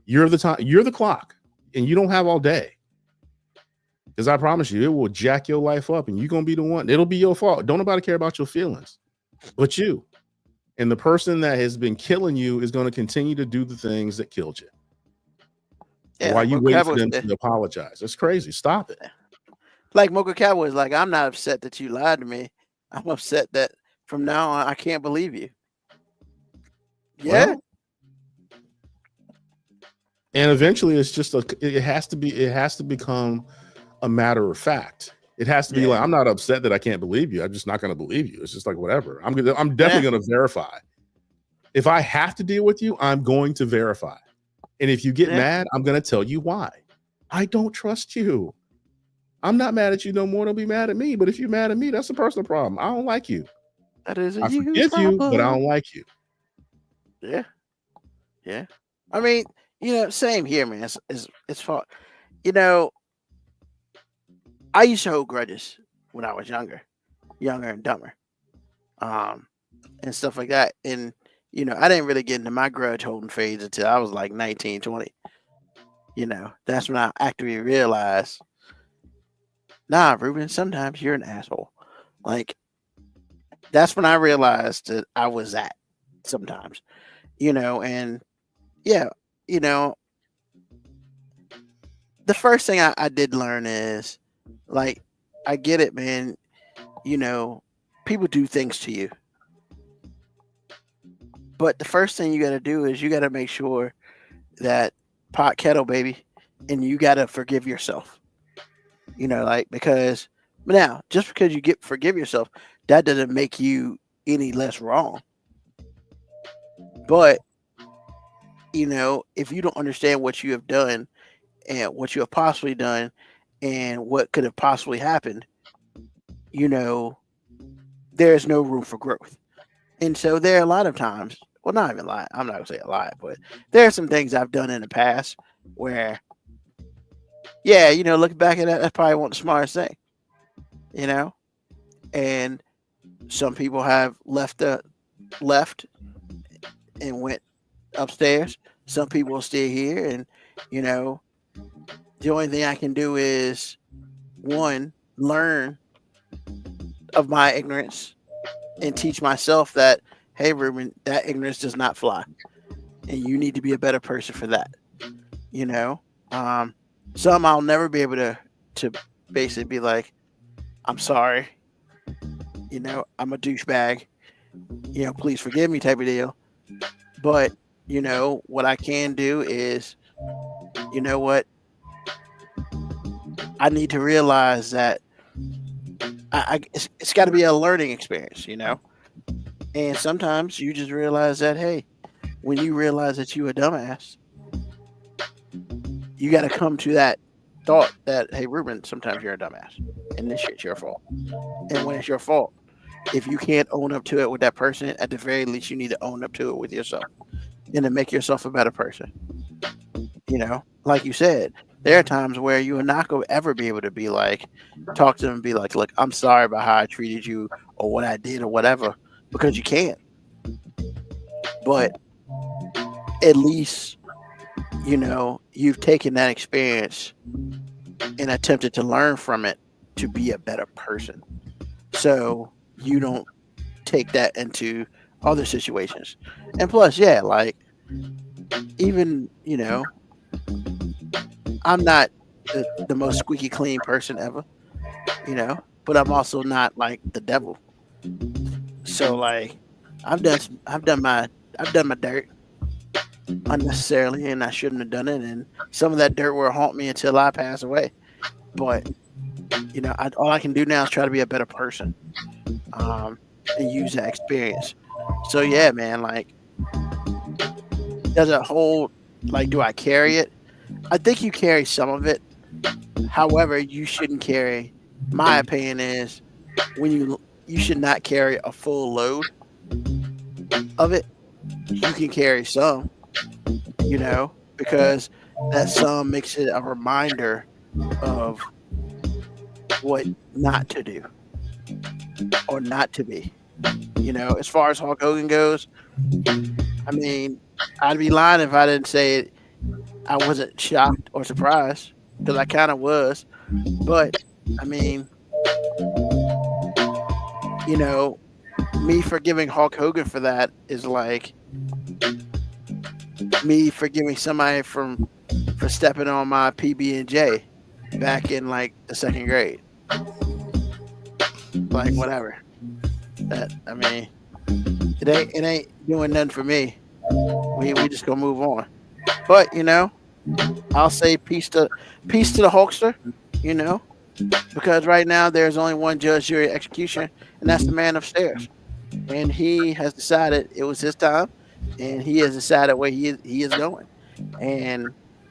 You're the time. You're the clock, and you don't have all day. Because I promise you, it will jack your life up, and you're going to be the one. It'll be your fault. Don't nobody care about your feelings but you. And the person that has been killing you is going to continue to do the things that killed you. Yeah, while you wait for them to apologize. It's crazy. Stop it. Like Mocha Cowboy is like, I'm not upset that you lied to me. I'm upset that from now on, I can't believe you. Yeah. Well, and eventually it has to become a matter of fact. It has to be like, I'm not upset that I can't believe you. I'm just not going to believe you. It's just like, whatever. I'm definitely going to verify. If I have to deal with you, I'm going to verify. And if you get mad, I'm going to tell you why. I don't trust you. I'm not mad at you no more. Don't be mad at me. But if you're mad at me, that's a personal problem. I don't like you. That is I forgive you, but I don't like you. Yeah. Yeah. I mean, same here, man. It's fun. I used to hold grudges when I was younger and dumber, and stuff like that. And, I didn't really get into my grudge holding phase until I was like 19, 20. That's when I actively realized, nah, Ruben, sometimes you're an asshole. Like, that's when I realized that I was that sometimes, and yeah, the first thing I did learn is, like, I get it, man. People do things to you. But the first thing you got to do is you got to make sure that pot kettle, baby, and you got to forgive yourself. Because now, just because you forgive yourself, that doesn't make you any less wrong. But, if you don't understand what you have done and what you have possibly done and what could have possibly happened, there's no room for growth. And so there are a lot of times, well, not even a lot, I'm not going to say a lot, but there are some things I've done in the past where, looking back at that, that's probably one of the smartest thing, and some people have left and went upstairs. Some people are still here, and, the only thing I can do is, one, learn of my ignorance and teach myself that, hey, Ruben, that ignorance does not fly, and you need to be a better person for that. Some I'll never be able to basically be like, I'm sorry, I'm a douchebag, please forgive me type of deal. But, what I can do is, what? I need to realize that it's got to be a learning experience, and sometimes you just realize that, hey, when you realize that you a dumbass, you got to come to that thought that, hey, Ruben, sometimes you're a dumbass and this shit's your fault. And when it's your fault, if you can't own up to it with that person, at the very least, you need to own up to it with yourself and to make yourself a better person. Like you said, there are times where you are not going to ever be able to be like, talk to them and be like, look, I'm sorry about how I treated you or what I did or whatever, because you can't. But at least, you've taken that experience and attempted to learn from it to be a better person. So you don't take that into other situations. And plus, like, even, I'm not the most squeaky clean person ever, but I'm also not like the devil. So, like, I've done my dirt unnecessarily, and I shouldn't have done it. And some of that dirt will haunt me until I pass away. But all I can do now is try to be a better person, and use that experience. So yeah, man, like, does it hold? Like, do I carry it? I think you carry some of it, However, you shouldn't carry. My opinion is when you should not carry a full load of it. You can carry some, because that some makes it a reminder of what not to do or not to be. As far as Hulk Hogan goes, I mean, I'd be lying if I didn't say it. I wasn't shocked or surprised because I kind of was. But I mean, me forgiving Hulk Hogan for that is like me forgiving somebody for stepping on my PB&J back in like the second grade. Like whatever. It ain't doing nothing for me. We just gonna move on. But I'll say peace to the Hulkster. Because right now there's only one judge, jury, execution, and that's the man upstairs. And he has decided it was his time, and he has decided where he is going. And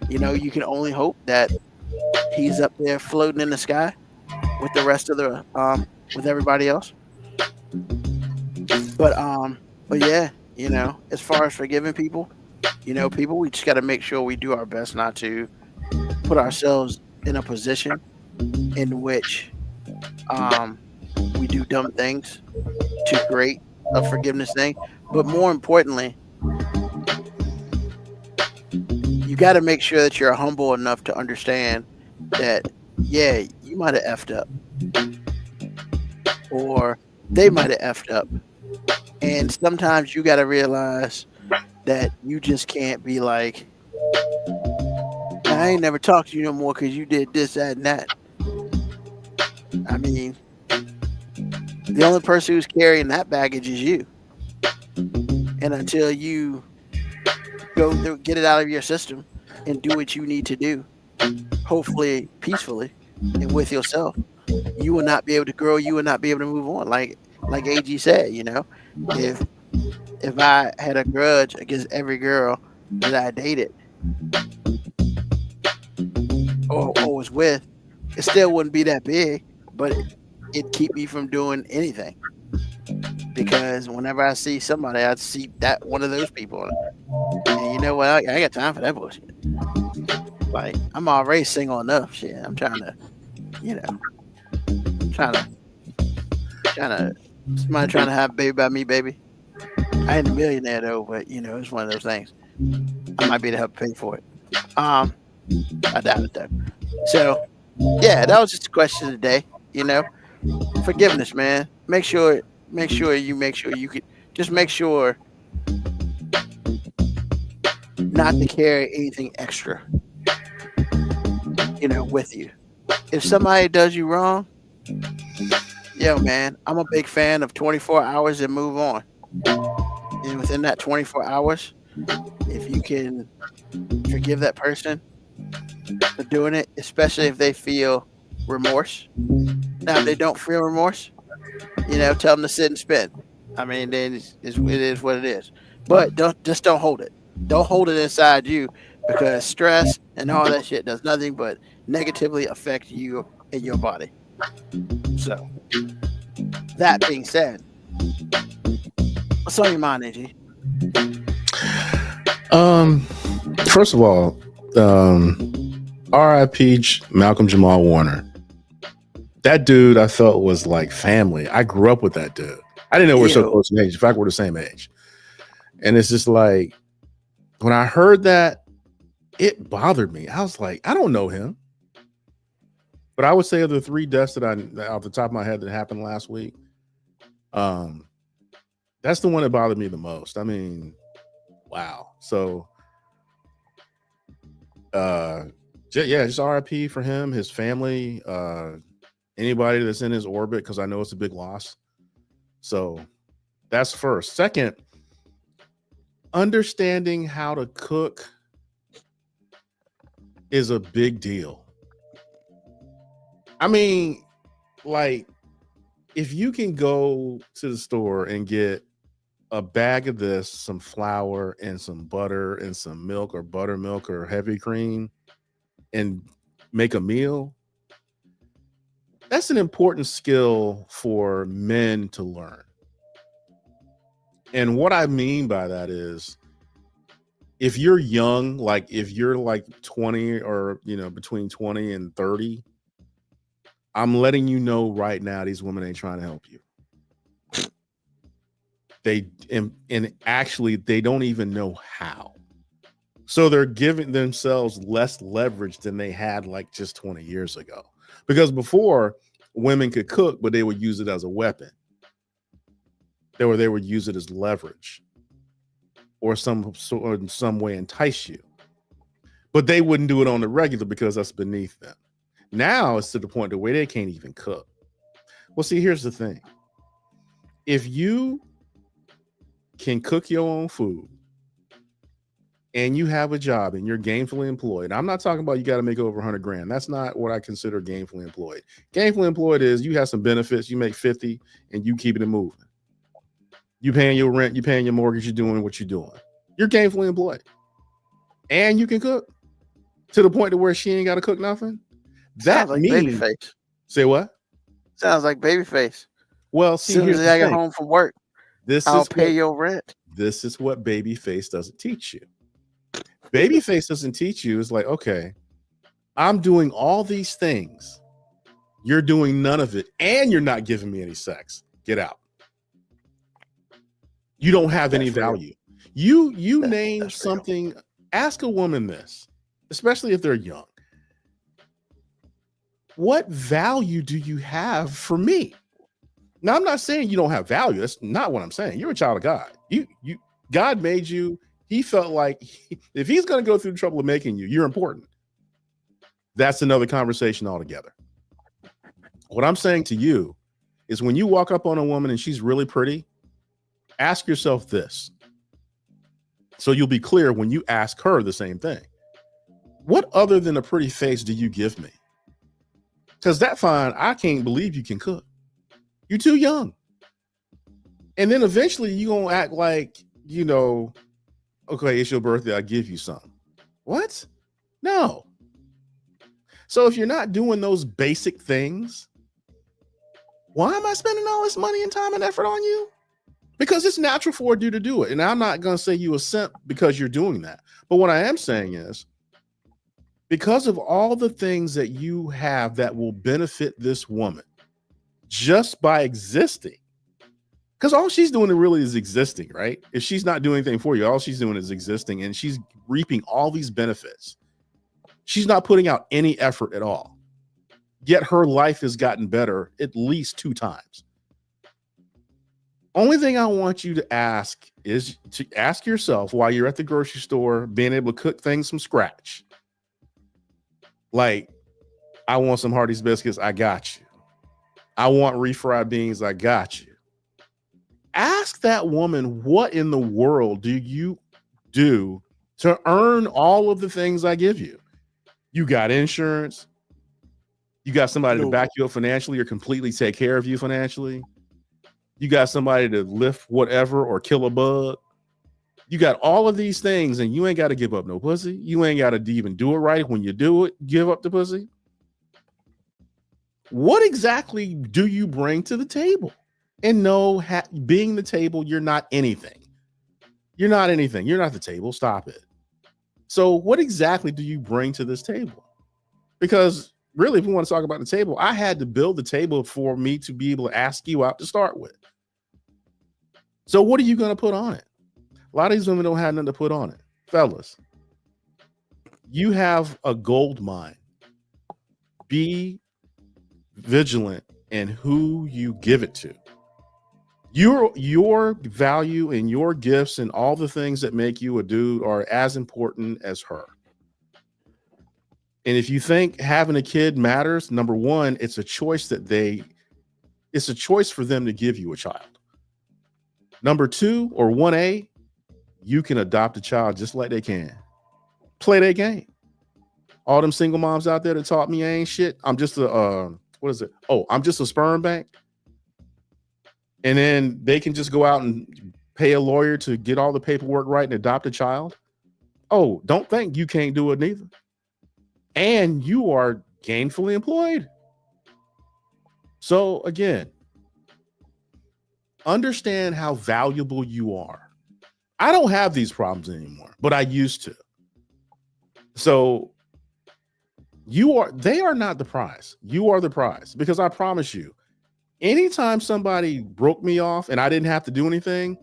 you can only hope that he's up there floating in the sky with the rest of the with everybody else. But yeah, as far as forgiving people, we just got to make sure we do our best not to put ourselves in a position in which we do dumb things to create a forgiveness thing. But more importantly, you got to make sure that you're humble enough to understand that, yeah, you might have effed up, or they might have effed up. And sometimes you got to realize that you just can't be like, I ain't never talked to you no more because you did this, that, and that. I mean, the only person who's carrying that baggage is you. And until you go through, get it out of your system and do what you need to do, hopefully peacefully and with yourself, you will not be able to grow. You will not be able to move on. Like AG said, if I had a grudge against every girl that I dated or was with, it still wouldn't be that big, but it'd keep me from doing anything. Because whenever I see somebody, I'd see that one of those people. And you know what? I ain't got time for that bullshit. Like, I'm already single enough. Shit, I'm trying to, somebody trying to have a baby by me, baby. I ain't a millionaire though, but it's one of those things. I might be able to help pay for it. I doubt it though. So, yeah, that was just a question of the day. Forgiveness, man. Make sure you could just make sure not to carry anything extra, with you. If somebody does you wrong, man, I'm a big fan of 24 hours and move on. And within that 24 hours, if you can forgive that person for doing it, especially if they feel remorse. Now, if they don't feel remorse, tell them to sit and spin. I mean, then it is what it is. But don't hold it. Don't hold it inside you, because stress and all that shit does nothing but negatively affect you and your body. So, that being said, what's on your mind, AG? First of all, R.I.P. Malcolm Jamal Warner. That dude I felt was like family. I grew up with that dude. I didn't know we were so close in age. In fact, we're the same age. And it's just like, when I heard that, it bothered me. I was like, I don't know him. But I would say of the three deaths that off the top of my head that happened last week, that's the one that bothered me the most. I mean, wow. So, just RIP for him, his family, anybody that's in his orbit, because I know it's a big loss. So that's first. Second, understanding how to cook is a big deal. I mean, like, if you can go to the store and get a bag of this, some flour and some butter and some milk or buttermilk or heavy cream and make a meal, That's an important skill for men to learn. And what I mean by that is, if you're young, like if you're like 20 or, between 20 and 30, I'm letting you know right now, these women ain't trying to help you. And actually they don't even know how. So they're giving themselves less leverage than they had like just 20 years ago. Because before, women could cook, but they would use it as a weapon. They would use it as leverage or in some way entice you. But they wouldn't do it on the regular because that's beneath them. Now it's to the point where they can't even cook. Well, see, here's the thing. If you can cook your own food and you have a job and you're gainfully employed, I'm not talking about you got to make over 100 grand. That's not what I consider gainfully employed. Gainfully employed is you have some benefits, you make 50 and you keeping it moving. You paying your rent, you paying your mortgage, you're doing what you're doing. You're gainfully employed. And you can cook to the point to where she ain't got to cook nothing. That Sounds like means, Babyface. say what? Sounds like Babyface. Well, see, As soon here's as the I get thing. home from work, I'll pay your rent. This is what Babyface doesn't teach you. Babyface doesn't teach you. It's like, okay, I'm doing all these things. You're doing none of it. And you're not giving me any sex. Get out. You don't have any value. You name something. Ask a woman this, especially if they're young. What value do you have for me? Now, I'm not saying you don't have value. That's not what I'm saying. You're a child of God. God made you. He felt like if he's going to go through the trouble of making you, you're important. That's another conversation altogether. What I'm saying to you is when you walk up on a woman and she's really pretty, ask yourself this. So you'll be clear when you ask her the same thing. What other than a pretty face do you give me? Because that fine, I can't believe you can cook. You're too young. And then eventually you're going to act like, okay, it's your birthday, I'll give you some. What? No. So if you're not doing those basic things, why am I spending all this money and time and effort on you? Because it's natural for you to do it. And I'm not going to say you a simp because you're doing that. But what I am saying is, because of all the things that you have that will benefit this woman just by existing, because all she's doing really is existing, right? If she's not doing anything for you, all she's doing is existing and she's reaping all these benefits. She's not putting out any effort at all. Yet her life has gotten better at least 2 times. Only thing I want you to ask is to ask yourself while you're at the grocery store, being able to cook things from scratch. Like, I want some Hardee's biscuits. I got you. I want refried beans. I got you. Ask that woman, what in the world do you do to earn all of the things I give you? You got insurance. You got somebody to back you up financially or completely take care of you financially. You got somebody to lift whatever or kill a bug. You got all of these things and you ain't got to give up no pussy. You ain't got to even do it right. When you do it, give up the pussy. What exactly do you bring to the table? And no, being the table, you're not anything. You're not anything. You're not the table. Stop it. So what exactly do you bring to this table? Because really, if we want to talk about the table, I had to build the table for me to be able to ask you out to start with. So what are you going to put on it? A lot of these women don't have nothing to put on it. Fellas, you have a gold mine. Be vigilant in who you give it to. Your value and your gifts and all the things that make you a dude are as important as her. And if you think having a kid matters, number one, it's a choice for them to give you a child. Number two, or 1A, you can adopt a child just like they can. Play their game. All them single moms out there that taught me I ain't shit. I'm just I'm just a sperm bank. And then they can just go out and pay a lawyer to get all the paperwork right and adopt a child. Oh, don't think you can't do it neither. And you are gainfully employed. So again, understand how valuable you are. I don't have these problems anymore, but I used to. So they are not the prize. You are the prize, because I promise you, anytime somebody broke me off and I didn't have to do anything,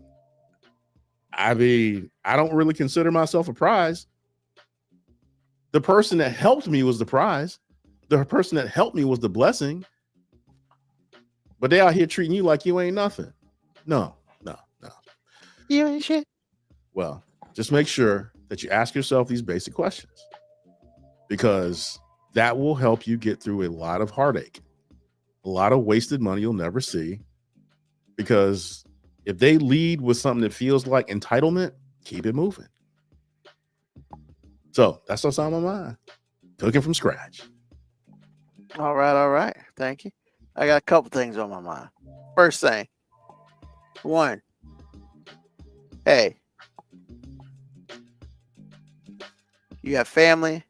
I mean, I don't really consider myself a prize. The person that helped me was the prize. The person that helped me was the blessing. But they out here treating you like you ain't nothing. No. You ain't shit. Well, just make sure that you ask yourself these basic questions, because that will help you get through a lot of heartache, a lot of wasted money you'll never see. Because if they lead with something that feels like entitlement, keep it moving. So that's what's on my mind. Cooking from scratch. All right. Thank you. I got a couple things on my mind. First thing, one, hey, you have family,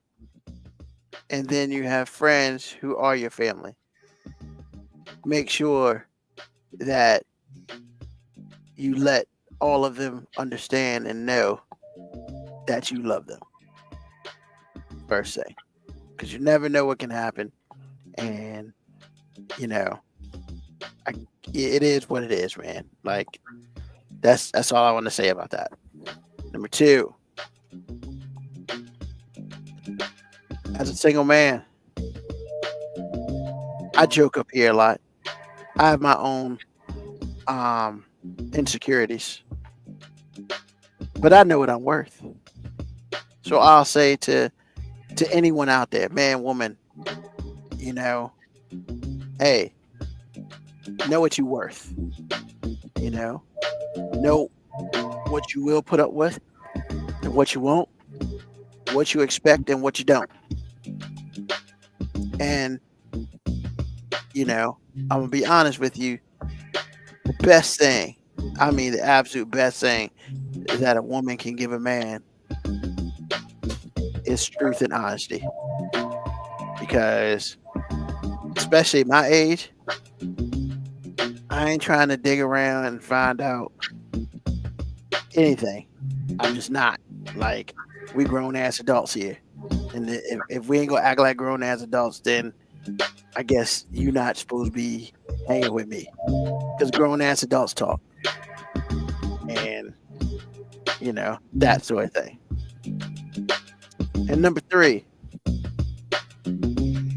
and then you have friends who are your family. Make sure that you let all of them understand and know that you love them. First thing, because you never know what can happen, and you know, it is what it is, man. Like that's all I want to say about that. Number two, as a single man, I joke up here a lot. I have my own insecurities, but I know what I'm worth. So I'll say to anyone out there, man, woman, you know, hey, know what you're worth. You know what you will put up with and what you won't, what you expect and what you don't. And I'm gonna be honest with you. The best thing, I mean the absolute best thing that a woman can give a man is truth and honesty. Because especially at my age, I ain't trying to dig around and find out anything. I'm just not. Like, we grown ass adults here. And if we ain't gonna act like grown ass adults, then I guess you're not supposed to be hanging with me. Because grown ass adults talk. And, that sort of thing. And number three,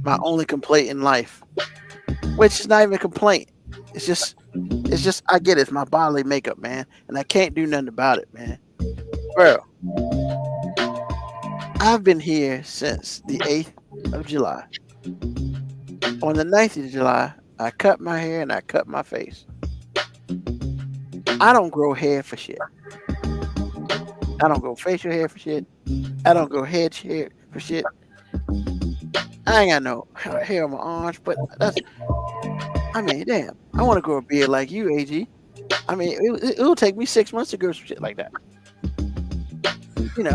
my only complaint in life, which is not even a complaint. It's just I get it. It's my bodily makeup, man. And I can't do nothing about it, man. Bro, I've been here since the 8th of July. On the 9th of July, I cut my hair and I cut my face. I don't grow hair for shit. I don't grow facial hair for shit. I don't grow head hair for shit. I ain't got no hair on my arms, but damn. I want to grow a beard like you, AG. I mean, it'll take me 6 months to grow some shit like that.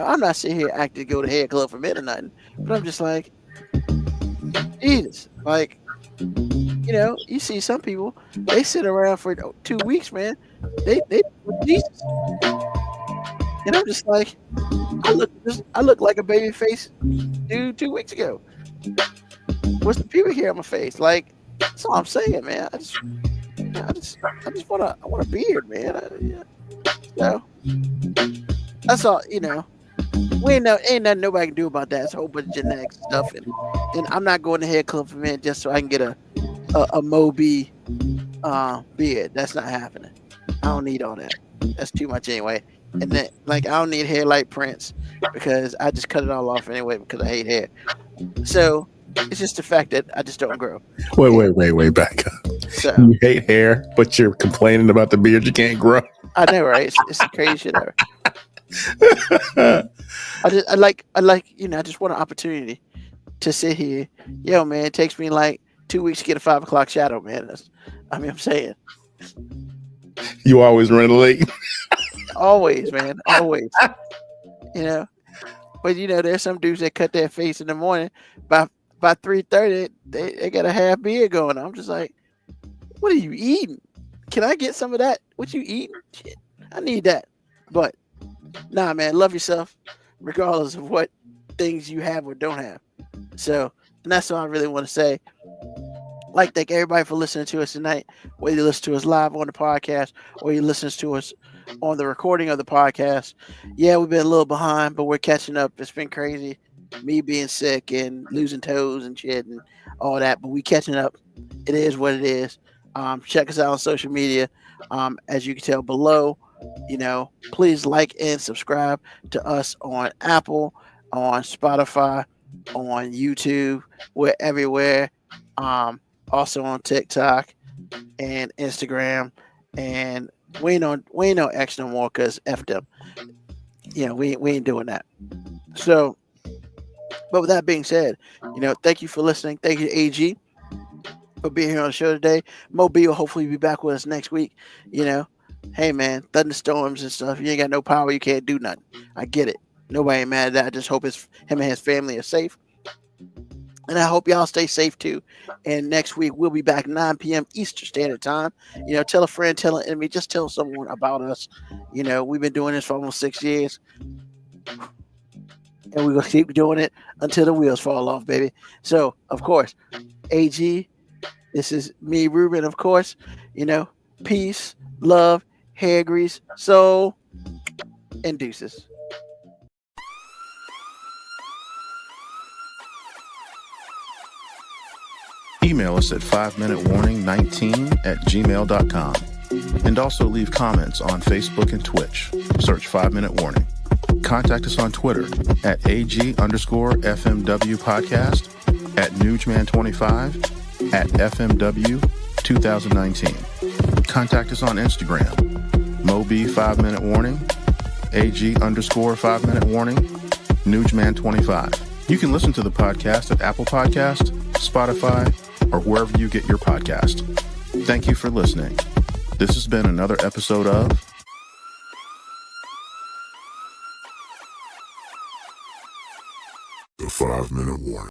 I'm not sitting here acting to go to hair club for men or nothing, but I'm just like, Jesus. Like, you see some people, they sit around for 2 weeks, man. They Jesus. And I'm just like, I look like a baby face dude 2 weeks ago. What's the pubic hair on my face? Like, that's all I'm saying, man. I just want a beard, man. So that's all. We ain't nothing nobody can do about that. It's a whole bunch of genetic stuff, and I'm not going to hair club for men just so I can get a Moby beard. That's not happening. I don't need all that. That's too much anyway. And then, like, I don't need hair like Prince because I just cut it all off anyway because I hate hair. So it's just the fact that I just don't grow. Wait, back up. So, you hate hair, but you're complaining about the beard you can't grow. I know, right? It's the crazy shit ever. I just want an opportunity to sit here. Yo, man, it takes me like 2 weeks to get a 5 o'clock shadow, man. I'm saying. You always run late. Always, man. Always. But there's some dudes that cut their face in the morning. By 3:30, they got a half beard going. I'm just like, What are you eating? Can I get some of that? What you eating? Shit, I need that. But nah, man, love yourself, regardless of what things you have or don't have. So, and that's all I really want to say. Like, thank everybody for listening to us tonight, whether you listen to us live on the podcast or you listen to us on the recording of the podcast. Yeah, we've been a little behind, but we're catching up. It's been crazy, me being sick and losing toes and shit and all that, but we catching up. It is what it is. Check us out on social media. As you can tell below, please like and subscribe to us on Apple, on Spotify, on YouTube. We're everywhere. Also on TikTok and Instagram, and we ain't on X no more because F them. We ain't doing that. So, but with that being said, thank you for listening. Thank you to AG for being here on the show today. Mo B will hopefully be back with us next week. Hey man, thunderstorms and stuff. You ain't got no power, you can't do nothing. I get it. Nobody ain't mad at that. I just hope him and his family are safe. And I hope y'all stay safe too. And next week we'll be back 9 p.m. Eastern Standard Time. Tell a friend, tell an enemy, just tell someone about us. We've been doing this for almost 6 years. And we're gonna keep doing it until the wheels fall off, baby. So, of course, AG, this is me, Ruben, of course. Peace, love, hair grease, soul, and deuces. Email us at 5minutewarning19@gmail.com. And also leave comments on Facebook and Twitch. Search 5 Minute Warning. Contact us on Twitter at AG_FMW Podcast, at Newsman25, at FMW 2019. Contact us on Instagram, Moby 5 Minute Warning, AG_5 Minute Warning, Newsman25. You can listen to the podcast at Apple Podcast, Spotify, or wherever you get your podcast. Thank you for listening. This has been another episode of The 5 Minute Warning.